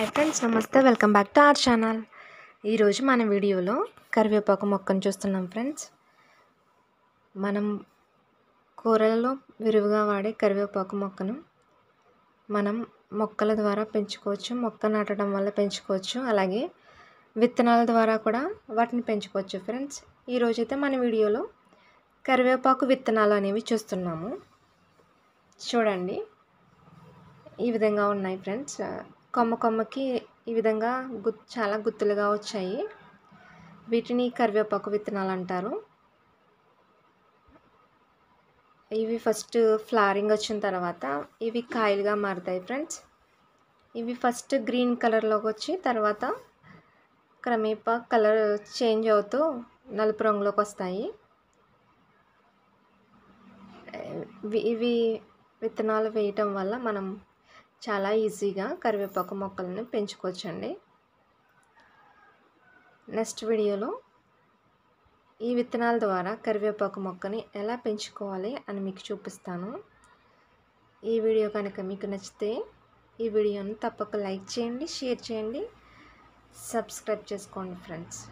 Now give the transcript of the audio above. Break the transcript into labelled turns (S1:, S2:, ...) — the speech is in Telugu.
S1: హాయ్ ఫ్రెండ్స్, నమస్తే. Welcome back to our channel. ఈరోజు మన వీడియోలో కరివేపాకు మొక్కను చూస్తున్నాం ఫ్రెండ్స్. మనం కూరలలో విరివిగా వాడే కరివేపాకు మొక్కను మనం మొక్కల ద్వారా పెంచుకోవచ్చు. మొక్క నాటడం వల్ల పెంచుకోవచ్చు, అలాగే విత్తనాల ద్వారా కూడా వాటిని పెంచుకోవచ్చు ఫ్రెండ్స్. ఈరోజైతే మన వీడియోలో కరివేపాకు విత్తనాలు అనేవి చూస్తున్నాము. చూడండి, ఈ విధంగా ఉన్నాయి ఫ్రెండ్స్. కొమ్మకి ఈ విధంగా చాలా గుత్తులుగా వచ్చాయి. వీటిని కరివేపాకు విత్తనాలు అంటారు. ఇవి ఫస్ట్ ఫ్లవరింగ్ వచ్చిన తర్వాత ఇవి కాయలుగా మారుతాయి ఫ్రెండ్స్. ఇవి ఫస్ట్ గ్రీన్ కలర్లోకి వచ్చి తర్వాత క్రమేపా కలర్ చేంజ్ అవుతూ నలుపు రంగులోకి వస్తాయి. ఇవి విత్తనాలు వేయటం వల్ల మనం చాలా ఈజీగా కరివేపాకు మొక్కలను పెంచుకోవచ్చండి. నెక్స్ట్ వీడియోలో ఈ విత్తనాల ద్వారా కరివేపాకు మొక్కని ఎలా పెంచుకోవాలి అని మీకు చూపిస్తాను. ఈ వీడియో కనుక మీకు నచ్చితే ఈ వీడియోను తప్పక లైక్ చేయండి, షేర్ చేయండి, సబ్స్క్రైబ్ చేసుకోండి ఫ్రెండ్స్.